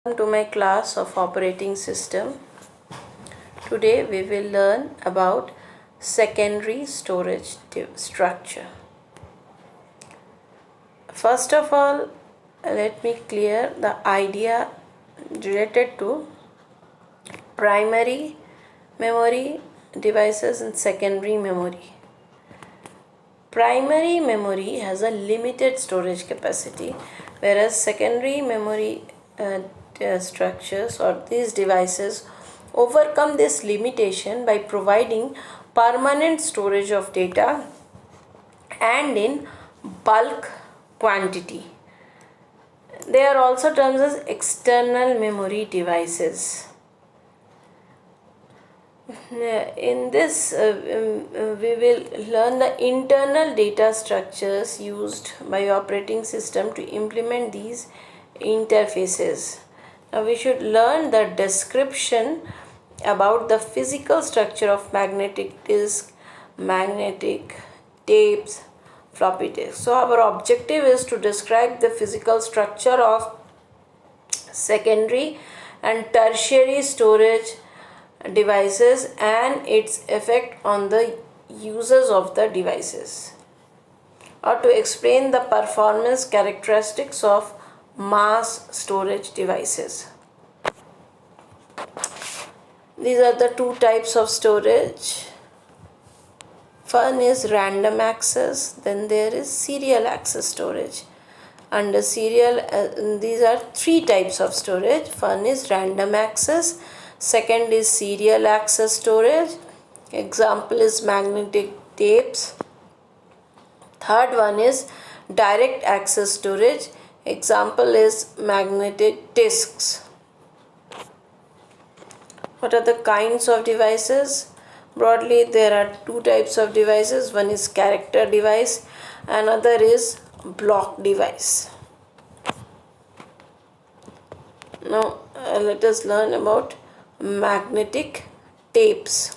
Welcome to my class of operating system. Today we will learn about secondary storage structure. First of all, let me clear the idea related to primary memory devices and secondary memory. Primary memory has a limited storage capacity, whereas secondary memory structures or these devices overcome this limitation by providing permanent storage of data and in bulk quantity. They are also termed as external memory devices. In this, we will learn the internal data structures used by operating system to implement these interfaces. Now we should learn the description about the physical structure of magnetic disk, magnetic tapes, floppy disk. So our objective is to describe the physical structure of secondary and tertiary storage devices and its effect on the users of the devices, or to explain the performance characteristics of mass storage devices. These are the two types of storage. One is random access, then there is serial access storage. Under serial, these are three types of storage. One is random access, second is serial access storage. Example is magnetic tapes. Third one is direct access storage. Example is magnetic disks. What are the kinds of devices? Broadly, there are two types of devices. One is character device, another is block device. Now let us learn about magnetic tapes.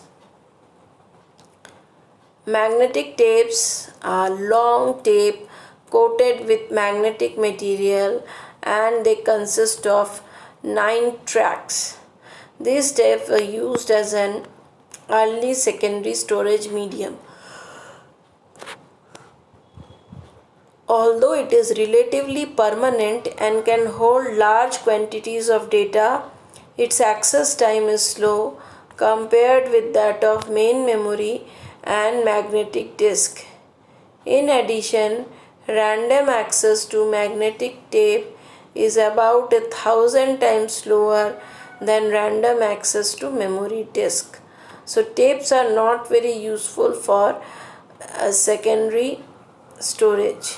Magnetic tapes are long tape coated with magnetic material and they consist of 9 tracks. These tapes were used as an early secondary storage medium. Although it is relatively permanent and can hold large quantities of data, its access time is slow compared with that of main memory and magnetic disk. In addition, random access to magnetic tape is about 1,000 times slower than random access to memory disk. So tapes are not very useful for secondary storage.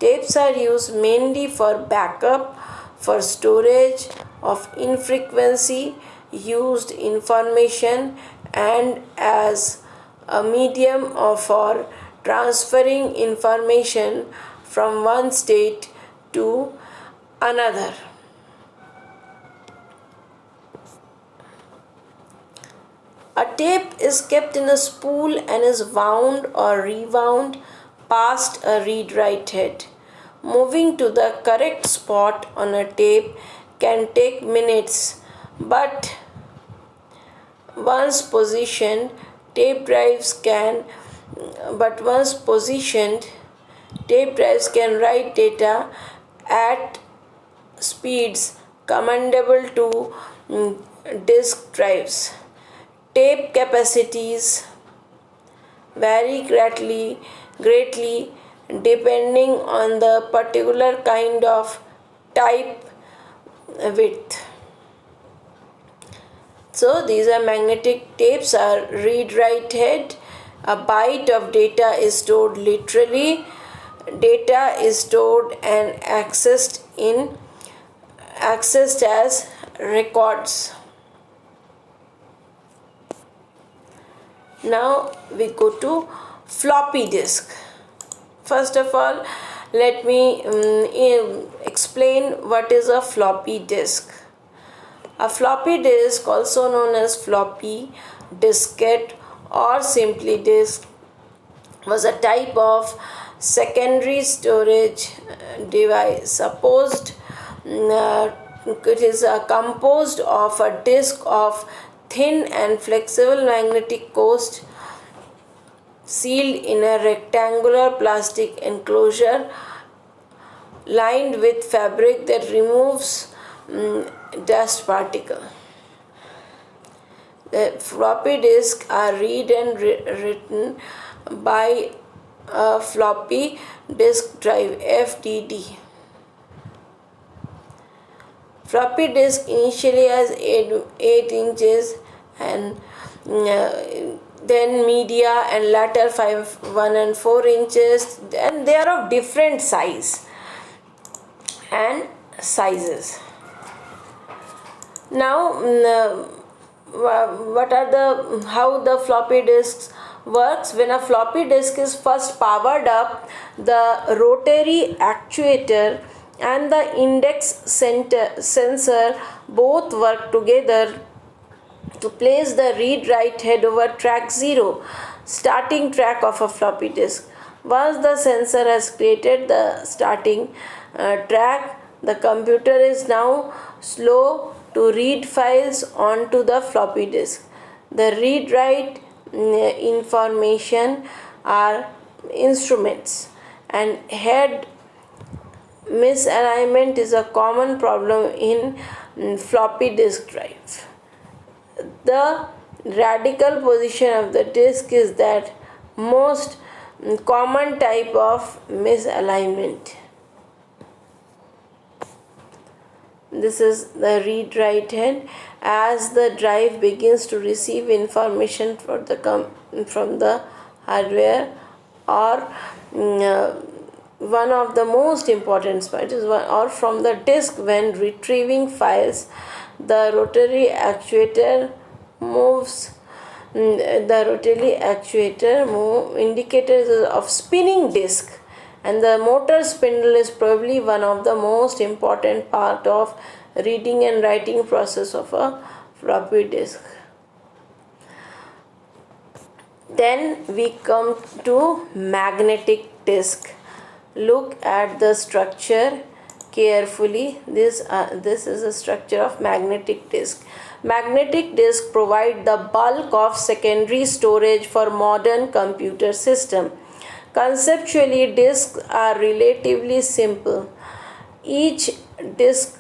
Tapes are used mainly for backup, for storage of infrequently used information, and as a medium for transferring information from one state to another. A tape is kept in a spool and is wound or rewound past a read-write head. Moving to the correct spot on a tape can take minutes, but once positioned, tape drives can write data at speeds commendable to disk drives. Tape capacities vary greatly depending on the particular kind of type width. So these are magnetic tapes are read-write head. A byte of data is stored literally. Data is stored and accessed as records. Now we go to floppy disk. First of all, let me explain what is a floppy disk. A floppy disk, also known as floppy diskette or simply disk, was a type of secondary storage device supposed it is composed of a disk of thin and flexible magnetic coast sealed in a rectangular plastic enclosure lined with fabric that removes dust particle. The floppy disks are read and written by a floppy disk drive FDD. Floppy disk initially has 8 inches and then media and later 5, 1 and 4 inches, and they are of different size and sizes. Now what are the how the floppy disks works? When a floppy disk is first powered up, the rotary actuator and the index sensor both work together to place the read write head over track 0, starting track of a floppy disk. Once the sensor has created the starting track, the computer is now slow to read files onto the floppy disk. The read write information are instruments, and head misalignment is a common problem in floppy disk drive. The radical position of the disk is that most common type of misalignment. This is the read write head. As the drive begins to receive information from the hardware, or one of the most important parts is or from the disk when retrieving files, the rotary actuator moves. The rotary actuator indicators of spinning disk, and the motor spindle is probably one of the most important part of reading and writing process of a floppy disk. Then we come to magnetic disk. Look at the structure carefully. This is a structure of magnetic disk. Magnetic disk provide the bulk of secondary storage for modern computer system. Conceptually, disks are relatively simple. Each disk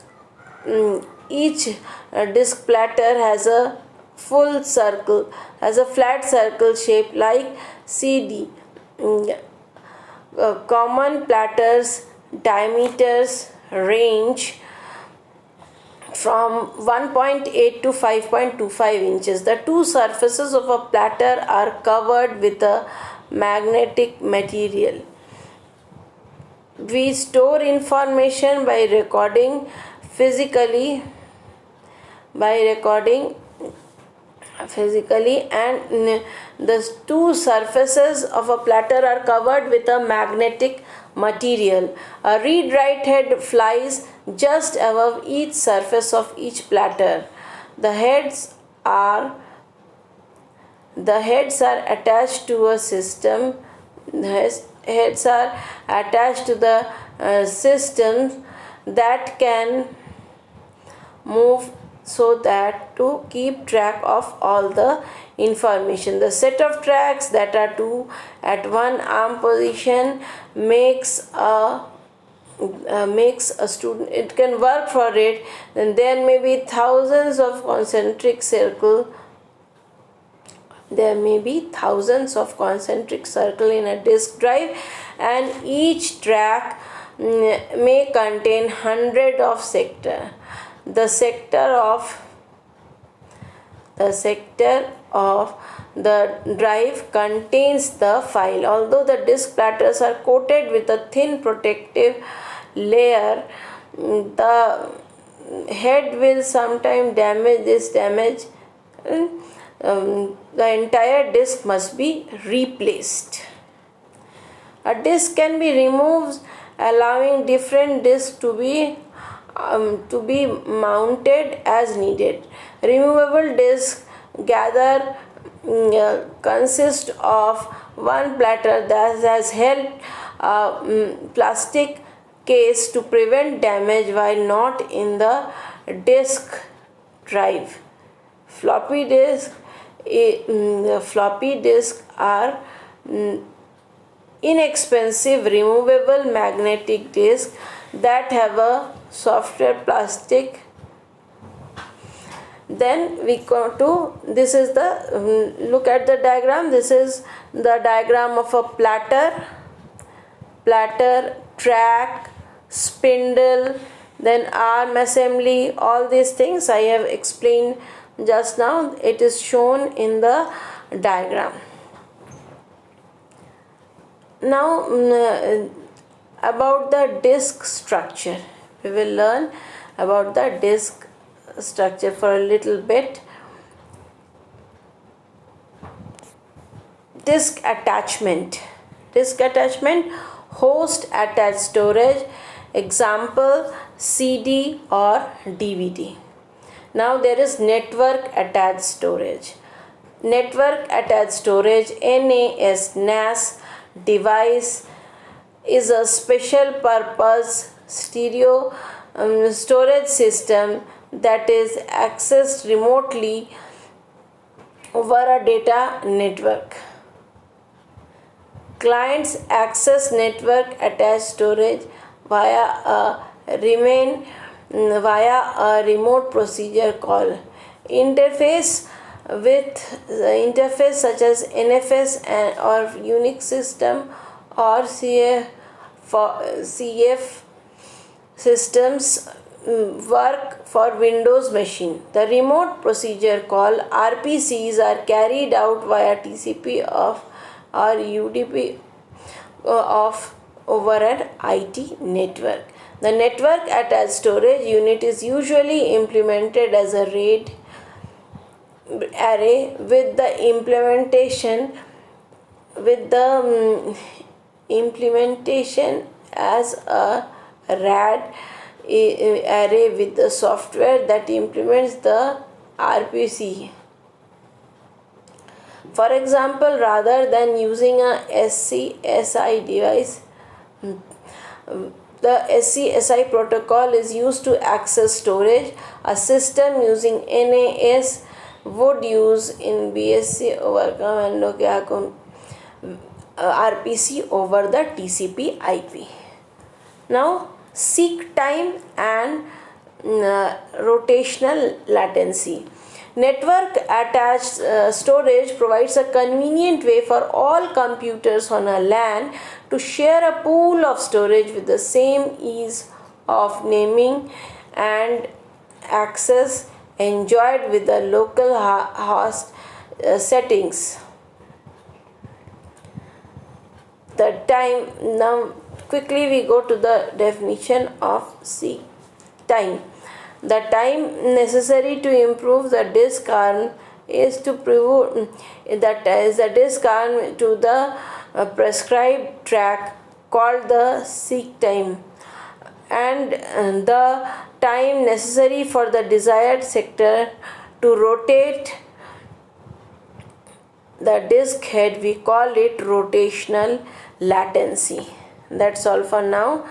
platter has a flat circle shape like CD. Common platters diameters range from 1.8 to 5.25 inches. The two surfaces of a platter are covered with a magnetic material. We store information by recording physically, and the two surfaces of a platter are covered with a magnetic material. A read write head flies just above each surface of each platter. The heads are attached to a system. The heads are attached to the system that can move so that to keep track of all the information. The set of tracks that are two at one arm position makes a student, it can work for it. Then there may be thousands of concentric circle. There may be thousands of concentric circle in a disk drive, and each track may contain hundred of sector. The sector of the drive contains the file. Although the disk platters are coated with a thin protective layer, the head will sometimes damage. The entire disk must be replaced. A disk can be removed, allowing different disks to be mounted as needed. Removable disks consist of one platter that has held a plastic case to prevent damage while not in the disk drive. Floppy disk, floppy disk are inexpensive removable magnetic disks that have a softer plastic. Then we go to, this is the look at the diagram. This is the diagram of a platter, track, spindle, then arm assembly. All these things I have explained just now. It is shown in the diagram. Now about the disk structure, we will learn about the disk structure for a little bit. Disk attachment, host attached storage, example CD or DVD. Now there is network attached storage. Network attached storage, NAS device is a special purpose stereo storage system that is accessed remotely over a data network. Clients access network attached storage via a remote procedure call. Interface such as NFS or Unix system or CF systems work for Windows machine. The remote procedure call RPCs are carried out via TCP or UDP over an IT network. The network attached storage unit is usually implemented as a RAID array with the implementation as a RAD array with the software that implements the RPC. For example, rather than using a SCSI device, the SCSI protocol is used to access storage. A system using NAS would use in BSC over RPC over the TCP IP. Now, seek time and rotational latency. Network attached storage provides a convenient way for all computers on a LAN to share a pool of storage with the same ease of naming and access enjoyed with the local host settings. The time, now quickly we go to the definition of seek time. The time necessary to improve the disk arm is to prove that is the disk arm to the prescribed track called the seek time, and the time necessary for the desired sector to rotate the disk head, we call it rotational latency. That's all for now.